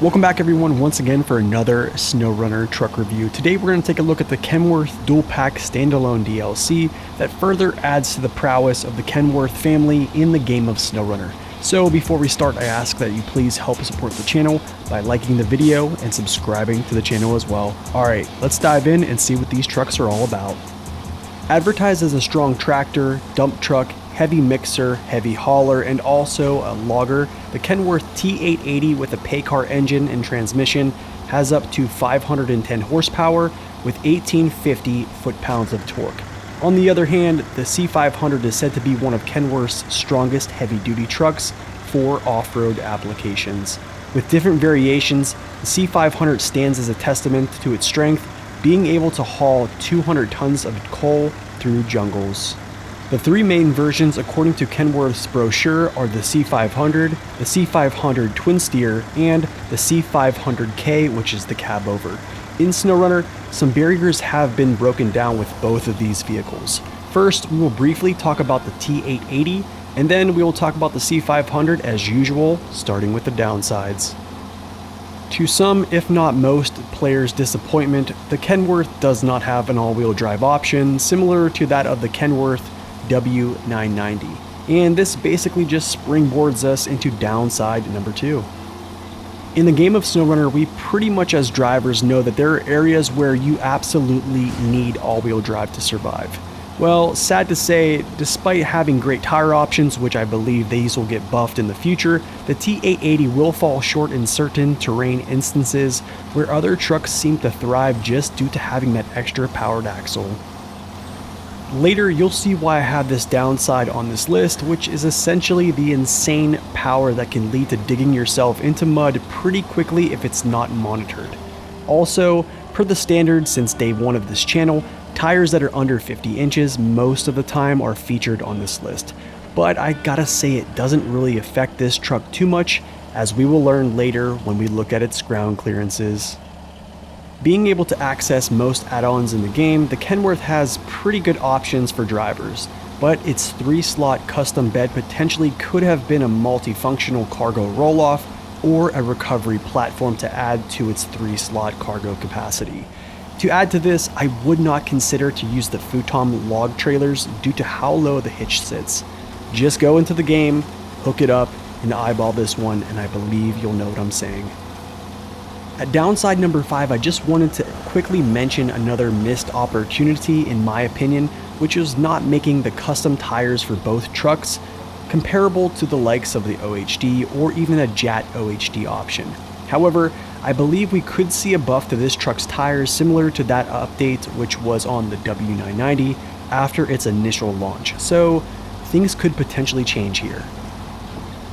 Welcome back everyone once again for another SnowRunner truck review. Today we're going to take a look at the Kenworth Dual Pack Standalone DLC that further adds to the prowess of the Kenworth family in the game of SnowRunner. So before we start, I ask that you please help support the channel by liking the video and subscribing to the channel as well. Alright, let's dive in and see what these trucks are all about. Advertised as a strong tractor, dump truck, heavy mixer, heavy hauler, and also a logger, the Kenworth T880 with a Paycar engine and transmission has up to 510 horsepower with 1850 foot-pounds of torque. On the other hand, the C500 is said to be one of Kenworth's strongest heavy-duty trucks for off-road applications. With different variations, the C500 stands as a testament to its strength, being able to haul 200 tons of coal through jungles. The three main versions according to Kenworth's brochure are the C500, the C500 Twin Steer, and the C500K, which is the cab over. In SnowRunner, some barriers have been broken down with both of these vehicles. First, we will briefly talk about the T880, and then we will talk about the C500 as usual, starting with the downsides. To some, if not most, players' disappointment, the Kenworth does not have an all-wheel drive option, similar to that of the Kenworth W990. And this basically just springboards us into downside number 2. In the game of SnowRunner, we pretty much as drivers know that there are areas where you absolutely need all-wheel drive to survive. Well, sad to say, despite having great tire options, which I believe these will get buffed in the future, the T880 will fall short in certain terrain instances where other trucks seem to thrive just due to having that extra powered axle. Later, you'll see why I have this downside on this list, which is essentially the insane power that can lead to digging yourself into mud pretty quickly if it's not monitored. Also, per the standard since day one of this channel, tires that are under 50 inches most of the time are featured on this list. But I gotta say it doesn't really affect this truck too much, as we will learn later when we look at its ground clearances. Being able to access most add-ons in the game, the Kenworth has pretty good options for drivers, but its 3-slot custom bed potentially could have been a multifunctional cargo roll-off or a recovery platform to add to its 3-slot cargo capacity. To add to this, I would not consider to use the futon log trailers due to how low the hitch sits. Just go into the game, hook it up, and eyeball this one, and I believe you'll know what I'm saying. At downside number 5, I just wanted to quickly mention another missed opportunity in my opinion, which is not making the custom tires for both trucks comparable to the likes of the OHD or even a JAT OHD option. However, I believe we could see a buff to this truck's tires similar to that update which was on the W990 after its initial launch, so things could potentially change here.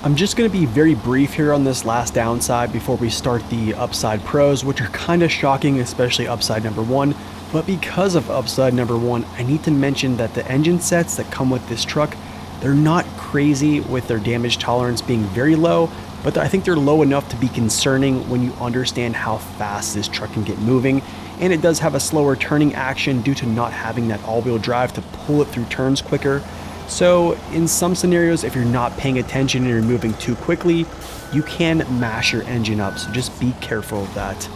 I'm just going to be very brief here on this last downside before we start the upside pros, which are kind of shocking, especially upside number 1. But because of upside number 1, I need to mention that the engine sets that come with this truck, they're not crazy with their damage tolerance being very low, but I think they're low enough to be concerning when you understand how fast this truck can get moving. And it does have a slower turning action due to not having that all-wheel drive to pull it through turns quicker. So in some scenarios, if you're not paying attention and you're moving too quickly, you can mash your engine up, so just be careful of that.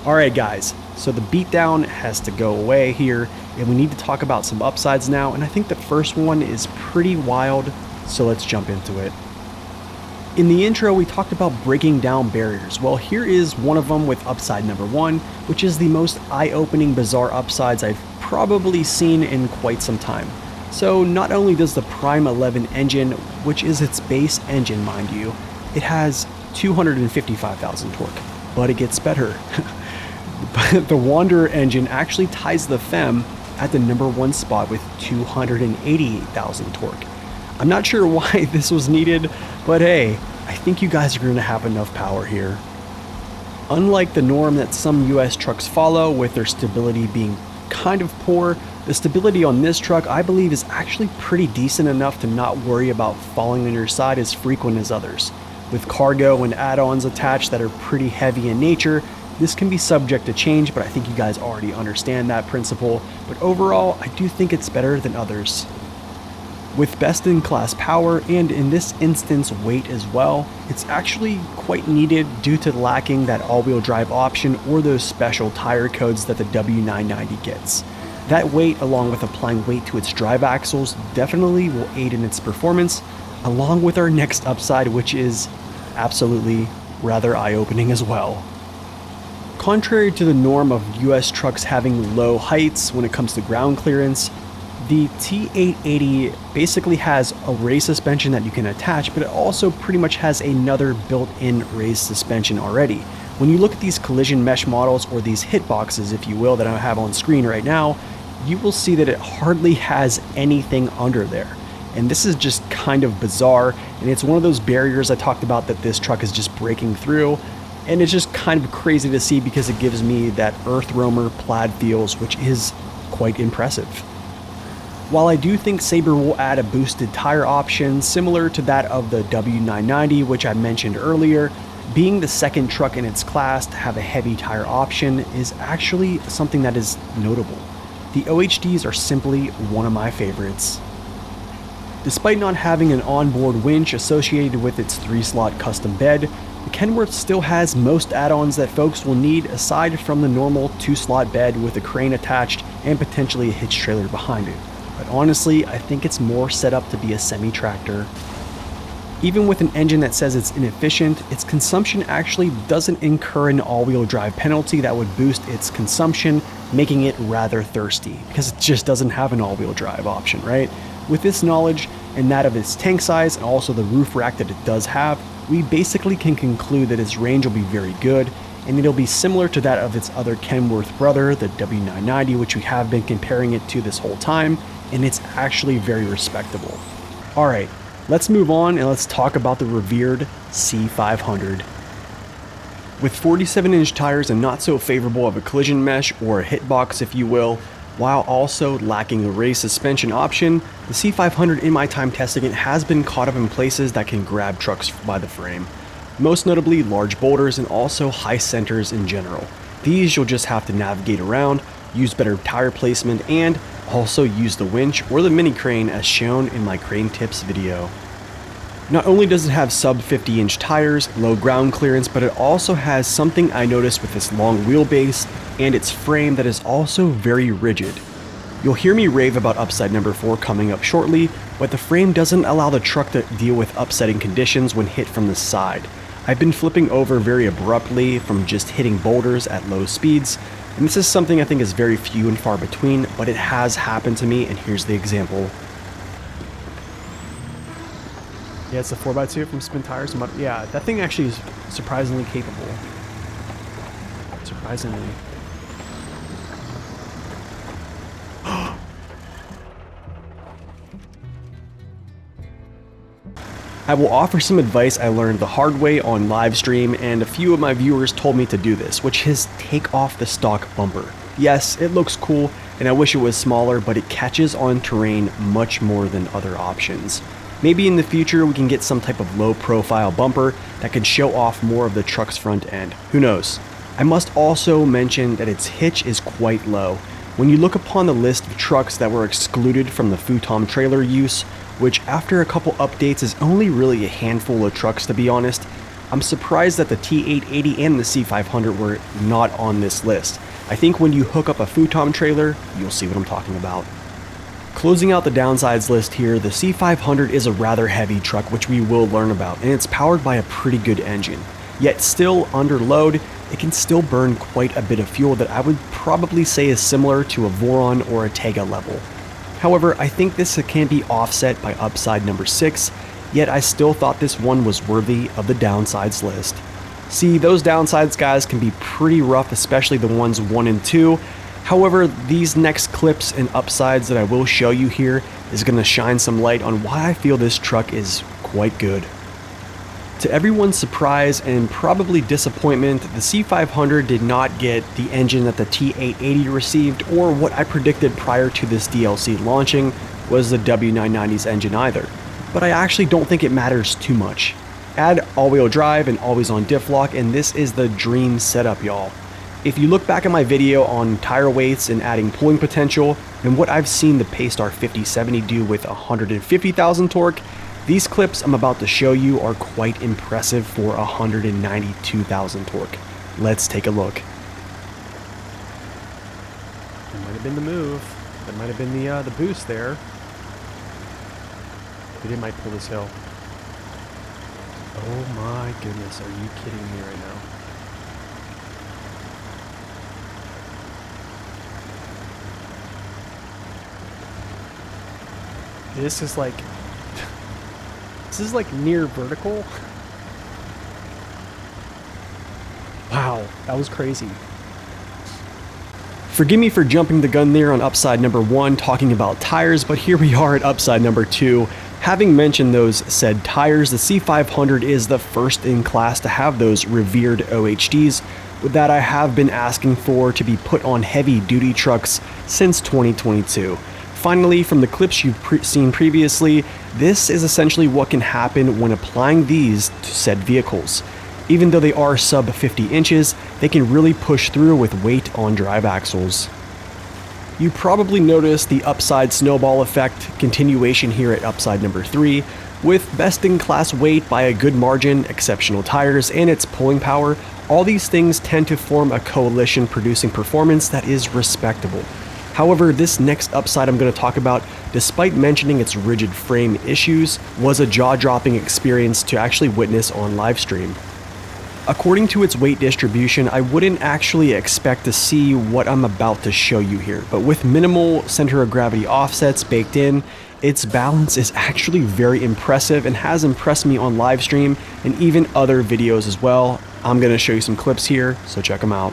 Alright guys, so the beatdown has to go away here, and we need to talk about some upsides now, and I think the first one is pretty wild, so let's jump into it. In the intro, we talked about breaking down barriers. Well, here is one of them with upside number 1, which is the most eye-opening bizarre upsides I've probably seen in quite some time. So not only does the Prime 11 engine, which is its base engine mind you, it has 255,000 torque, but it gets better. The Wanderer engine actually ties the FEM at the number 1 spot with 288,000 torque. I'm not sure why this was needed, but hey, I think you guys are going to have enough power here. Unlike the norm that some US trucks follow with their stability being kind of poor, the stability on this truck I believe is actually pretty decent enough to not worry about falling on your side as frequent as others. With cargo and add-ons attached that are pretty heavy in nature, this can be subject to change, but I think you guys already understand that principle. But overall, I do think it's better than others. With best-in-class power, and in this instance weight as well, it's actually quite needed due to lacking that all-wheel drive option or those special tire codes that the W990 gets. That weight, along with applying weight to its drive axles, definitely will aid in its performance, along with our next upside, which is absolutely rather eye-opening as well. Contrary to the norm of US trucks having low heights when it comes to ground clearance, the T880 basically has a raised suspension that you can attach, but it also pretty much has another built-in raised suspension already. When you look at these collision mesh models, or these hitboxes if you will, that I have on screen right now, you will see that it hardly has anything under there. And this is just kind of bizarre, and it's one of those barriers I talked about that this truck is just breaking through. And it's just kind of crazy to see because it gives me that Earth Roamer plaid feels, which is quite impressive. While I do think Sabre will add a boosted tire option similar to that of the W990, which I mentioned earlier, being the second truck in its class to have a heavy tire option is actually something that is notable. The OHDs are simply one of my favorites. Despite not having an onboard winch associated with its 3-slot custom bed, the Kenworth still has most add-ons that folks will need aside from the normal 2-slot bed with a crane attached and potentially a hitch trailer behind it. But honestly, I think it's more set up to be a semi-tractor. Even with an engine that says it's inefficient, its consumption actually doesn't incur an all-wheel drive penalty that would boost its consumption, making it rather thirsty, because it just doesn't have an all-wheel drive option, right? With this knowledge, and that of its tank size, and also the roof rack that it does have, we basically can conclude that its range will be very good, and it'll be similar to that of its other Kenworth brother, the W990, which we have been comparing it to this whole time, and it's actually very respectable. Alright, let's move on and let's talk about the revered C500. With 47-inch tires and not so favorable of a collision mesh or a hitbox if you will, while also lacking a raised suspension option, the C500 in my time testing it has been caught up in places that can grab trucks by the frame. Most notably large boulders and also high centers in general. These you'll just have to navigate around, use better tire placement, and also use the winch or the mini crane as shown in my crane tips video. Not only does it have sub 50-inch tires, low ground clearance, but it also has something I noticed with its long wheelbase and its frame that is also very rigid. You'll hear me rave about upside number 4 coming up shortly, but the frame doesn't allow the truck to deal with upsetting conditions when hit from the side. I've been flipping over very abruptly from just hitting boulders at low speeds, and this is something I think is very few and far between, but it has happened to me, and here's the example. Yeah, it's a 4x2 from Spin Tires. Yeah, that thing actually is surprisingly capable. Surprisingly. I will offer some advice I learned the hard way on live stream, and a few of my viewers told me to do this, which is take off the stock bumper. Yes, it looks cool, and I wish it was smaller, but it catches on terrain much more than other options. Maybe in the future we can get some type of low profile bumper that can show off more of the truck's front end. Who knows? I must also mention that its hitch is quite low. When you look upon the list of trucks that were excluded from the futon trailer use, which after a couple updates is only really a handful of trucks to be honest, I'm surprised that the T880 and the C500 were not on this list. I think when you hook up a futon trailer, you'll see what I'm talking about. Closing out the downsides list here, the C500 is a rather heavy truck, which we will learn about, and it's powered by a pretty good engine. Yet still under load, it can still burn quite a bit of fuel that I would probably say is similar to a Voron or a Tega level. However, I think this can be offset by upside number 6, yet I still thought this one was worthy of the downsides list. See, those downsides guys can be pretty rough, especially the ones 1 and 2. However, these next clips and upsides that I will show you here is going to shine some light on why I feel this truck is quite good. To everyone's surprise and probably disappointment, the C500 did not get the engine that the T880 received, or what I predicted prior to this DLC launching was the W990's engine either. But I actually don't think it matters too much. Add all-wheel drive and always-on diff lock, and this is the dream setup, y'all. If you look back at my video on tire weights and adding pulling potential, and what I've seen the Paystar 5070 do with 150,000 torque, these clips I'm about to show you are quite impressive for 192,000 torque. Let's take a look. That might have been the move. That might have been the boost there. But it might pull this hill. Oh my goodness, are you kidding me right now? This is like near vertical. Wow, that was crazy. Forgive me for jumping the gun there on upside number 1 talking about tires, but here we are at upside number 2. Having mentioned those said tires, the C500 is the first in class to have those revered OHDs that I have been asking for to be put on heavy duty trucks since 2022. Finally, from the clips you've seen previously, this is essentially what can happen when applying these to said vehicles. Even though they are sub 50 inches, they can really push through with weight on drive axles. You probably noticed the upside snowball effect continuation here at upside number 3. With best in class weight by a good margin, exceptional tires, and its pulling power, all these things tend to form a coalition producing performance that is respectable. However, this next upside I'm going to talk about, despite mentioning its rigid frame issues, was a jaw-dropping experience to actually witness on livestream. According to its weight distribution, I wouldn't actually expect to see what I'm about to show you here, but with minimal center of gravity offsets baked in, its balance is actually very impressive and has impressed me on livestream and even other videos as well. I'm going to show you some clips here, so check them out.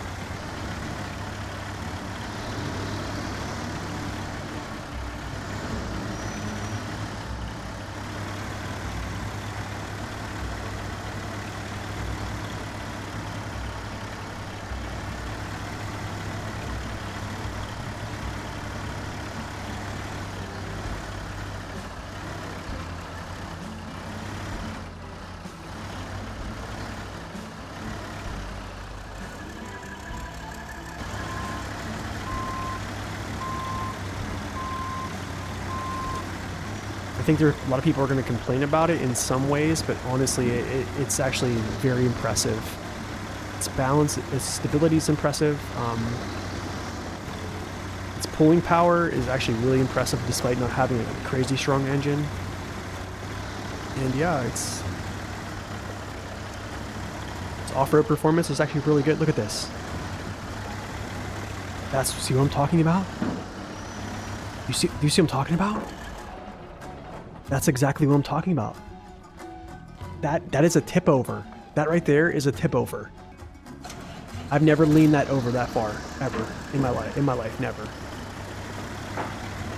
I think a lot of people are going to complain about it in some ways, but honestly, it's actually very impressive. Its balance, its stability is impressive. Its pulling power is actually really impressive despite not having a crazy strong engine. And yeah, its off-road performance is actually really good. Look at this. See what I'm talking about? Do you see what I'm talking about? That's exactly what I'm talking about. That is a tip over. That right there is a tip over. I've never leaned that over that far ever in my life. Never.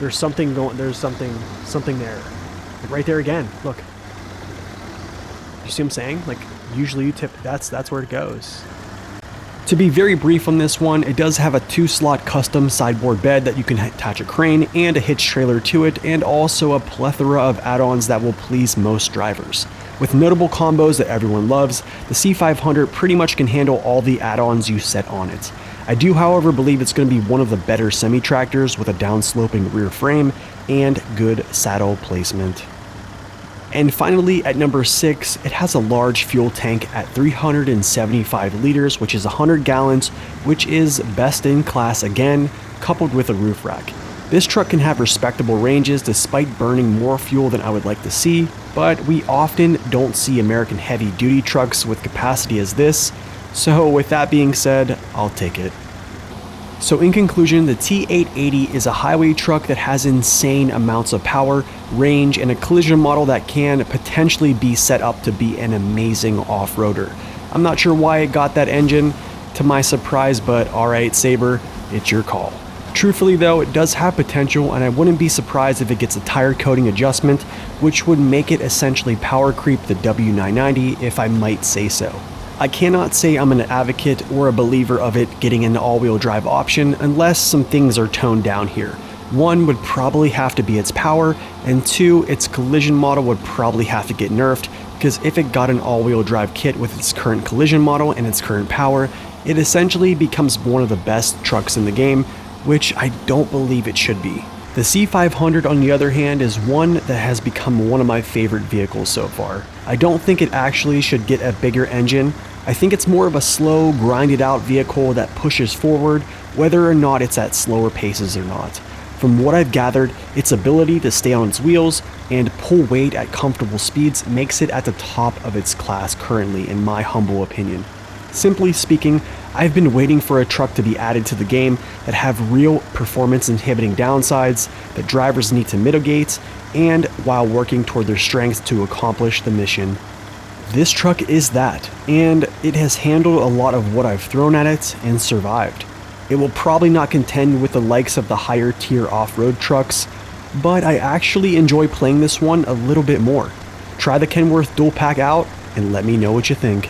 There's something going. There's something there. Like right there again. Look. You see what I'm saying? Like usually you tip. That's where it goes. To be very brief on this one, it does have a 2-slot custom sideboard bed that you can attach a crane and a hitch trailer to it, and also a plethora of add-ons that will please most drivers. With notable combos that everyone loves, the C500 pretty much can handle all the add-ons you set on it. I do, however, believe it's going to be one of the better semi-tractors with a down-sloping rear frame and good saddle placement. And finally, at number 6, it has a large fuel tank at 375 liters, which is 100 gallons, which is best in class again, coupled with a roof rack. This truck can have respectable ranges despite burning more fuel than I would like to see, but we often don't see American heavy-duty trucks with capacity as this, so with that being said, I'll take it. So in conclusion, the T880 is a highway truck that has insane amounts of power, range, and a collision model that can potentially be set up to be an amazing off-roader. I'm not sure why it got that engine, to my surprise, but alright Sabre, it's your call. Truthfully though, it does have potential, and I wouldn't be surprised if it gets a tire coating adjustment, which would make it essentially power creep the W990 if I might say so. I cannot say I'm an advocate or a believer of it getting an all-wheel drive option unless some things are toned down here. One would probably have to be its power, and 2, its collision model would probably have to get nerfed, because if it got an all-wheel drive kit with its current collision model and its current power, it essentially becomes one of the best trucks in the game, which I don't believe it should be. The C500 on the other hand is one that has become one of my favorite vehicles so far. I don't think it actually should get a bigger engine. I think it's more of a slow, grinded out vehicle that pushes forward, whether or not it's at slower paces or not. From what I've gathered, its ability to stay on its wheels and pull weight at comfortable speeds makes it at the top of its class currently, in my humble opinion. Simply speaking, I've been waiting for a truck to be added to the game that have real performance inhibiting downsides that drivers need to mitigate, and while working toward their strengths to accomplish the mission. This truck is that, and it has handled a lot of what I've thrown at it and survived. It will probably not contend with the likes of the higher tier off-road trucks, but I actually enjoy playing this one a little bit more. Try the Kenworth Dual Pack out and let me know what you think.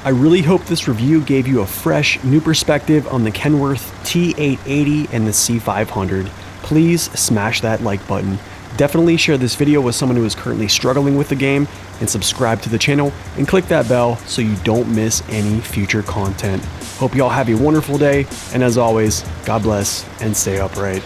I really hope this review gave you a fresh, new perspective on the Kenworth T880 and the C500. Please smash that like button. Definitely share this video with someone who is currently struggling with the game, and subscribe to the channel and click that bell so you don't miss any future content. Hope you all have a wonderful day, and as always, God bless and stay upright.